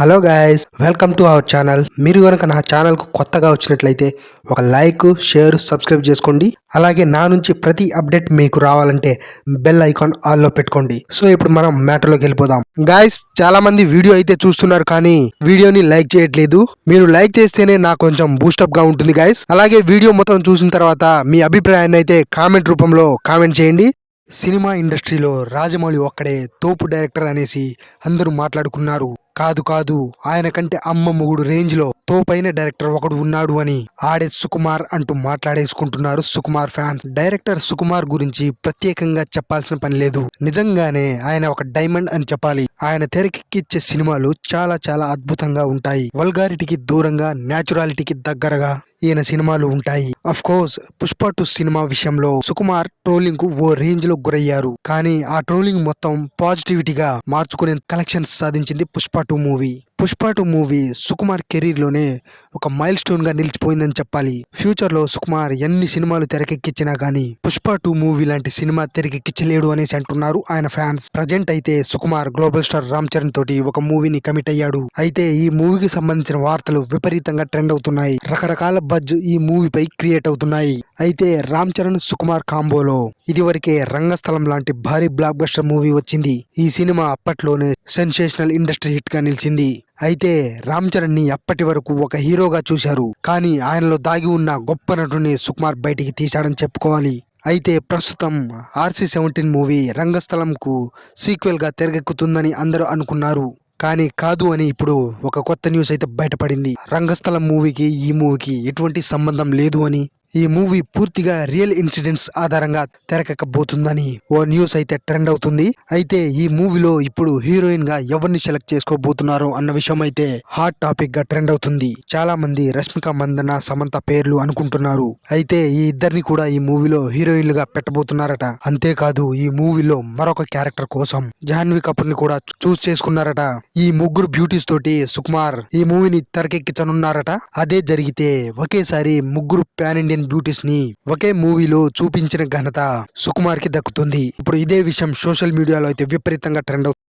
Hello guys, welcome to our channel. మీరు కనుక నా ఛానల్కు కొత్తగా వచ్చినట్లయితే ఒక లైక్, షేర్, సబ్స్క్రైబ్ చేసుకోండి. అలాగే నా నుంచి ప్రతి అప్డేట్ మీకు రావాలంటే బెల్ ఐకాన్ ఆల్లో పెట్టుకోండి. సో ఇప్పుడు మనం మ్యాటర్లోకి వెళ్ళిపోదాం. గైస్, చాలా మంది వీడియో అయితే చూస్తున్నారు కానీ వీడియోని లైక్ చేయట్లేదు. మీరు లైక్ చేస్తేనే నాకు కొంచెం బూస్టప్ గా ఉంటుంది గైస్. అలాగే వీడియో మొత్తం చూసిన తర్వాత మీ అభిప్రాయాన్ని అయితే కామెంట్ రూపంలో కామెంట్ చేయండి. సినిమా ఇండస్ట్రీలో రాజమౌళి ఒక్కడే తోపు డైరెక్టర్ అనేసి అందరూ మాట్లాడుకున్నారు. కాదు, ఆయన కంటే అమ్మ మొగుడు రేంజ్ లో తోపైన డైరెక్టర్ ఒకడు ఉన్నాడు అని ఆడే సుకుమార్ అంటూ మాట్లాడేసుకుంటున్నారు సుకుమార్ ఫ్యాన్స్. డైరెక్టర్ సుకుమార్ గురించి ప్రత్యేకంగా చెప్పాల్సిన పని లేదు. నిజంగానే ఆయన ఒక డైమండ్ అని చెప్పాలి. ఆయన తెరకెక్కిచ్చే సినిమాలు చాలా చాలా అద్భుతంగా ఉంటాయి. వల్గారిటీకి దూరంగా, న్యాచురాలిటీకి దగ్గరగా ఈయన సినిమాలు ఉంటాయి. అఫ్ కోర్స్ పుష్ప 2 సినిమా విషయంలో సుకుమార్ ట్రోలింగ్ కు ఓ రేంజ్ లో గురయ్యారు. కానీ ఆ ట్రోలింగ్ మొత్తం పాజిటివిటీగా మార్చుకునే కలెక్షన్స్ సాధించింది Pushpa 2 movie. Pushpa 2 movie Sukumar career లోనే ఒక మైల్ స్టోన్ గా నిలిచిపోయిందని చెప్పాలి. ఫ్యూచర్ లో సుకుమార్ ఎన్ని సినిమాలు తెరకెక్కించినా గానీ పుష్ప 2 మూవీ లాంటి సినిమా తెరకెక్కించలేడు అనేసి అంటున్నారు ఆయన ఫ్యాన్స్. ప్రజెంట్ అయితే సుకుమార్ గ్లోబల్ స్టార్ రామ్ చరణ్ తోటి ఒక మూవీని కమిట్ అయ్యాడు. అయితే ఈ మూవీకి సంబంధించిన వార్తలు విపరీతంగా ట్రెండ్ అవుతున్నాయి. రకరకాల బజ్ ఈ మూవీపై క్రియేట్ అవుతున్నాయి. అయితే రామ్ చరణ్, సుకుమార్ కాంబోలో ఇదివరకే రంగస్థలం లాంటి భారీ బ్లాక్ బస్టర్ మూవీ వచ్చింది. ఈ సినిమా అప్పట్లోనే సెన్సేషనల్ ఇండస్ట్రీ హిట్ గా నిలిచింది. అయితే రామ్ చరణ్ ని అప్పటి వరకు ఒక హీరోగా చూశారు. కానీ ఆయనలో దాగి ఉన్న గొప్ప నటుని సుకుమార్ బయటికి తీశాడని చెప్పుకోవాలి. అయితే ప్రస్తుతం RC-17 మూవీ రంగస్థలంకు సీక్వెల్ గా తెరకెక్కుతుందని అందరూ అనుకున్నారు. కానీ కాదు అని ఇప్పుడు ఒక కొత్త న్యూస్ అయితే బయటపడింది. రంగస్థలం మూవీకి ఈ మూవీకి ఎటువంటి సంబంధం లేదు అని, ఈ మూవీ పూర్తిగా రియల్ ఇన్సిడెంట్స్ ఆధారంగా తెరకెక్కబోతుందని ఓ న్యూస్ అయితే ట్రెండ్ అవుతుంది. అయితే ఈ మూవీలో ఇప్పుడు హీరోయిన్ గా ఎవరిని సెలెక్ట్ చేసుకోబోతున్నారు అన్న విషయం అయితే హాట్ టాపిక్ గా ట్రెండ్ అవుతుంది. చాలా మంది రష్మిక మందన, సమంత పేర్లు అనుకుంటున్నారు. అయితే ఈ ఇద్దరిని కూడా ఈ మూవీలో హీరోయిన్లుగా పెట్టబోతున్నారట. అంతేకాదు ఈ మూవీలో మరొక క్యారెక్టర్ కోసం జాహ్నవి కపూర్ ని కూడా చూస్ చేసుకున్నారట. ఈ ముగ్గురు బ్యూటీస్ తోటి సుకుమార్ ఈ మూవీని తెరకెక్కించనున్నారట. అదే జరిగితే ఒకేసారి ముగ్గురు పాన్ ఇండియన్ బ్యూటీస్ ని ఒకే మూవీలో చూపించిన ఘనత సుకుమార్ కి దక్కుతుంది. ఇప్పుడు ఇదే విషయం సోషల్ మీడియాలో అయితే విపరీతంగా ట్రెండ్ అవుతుంది.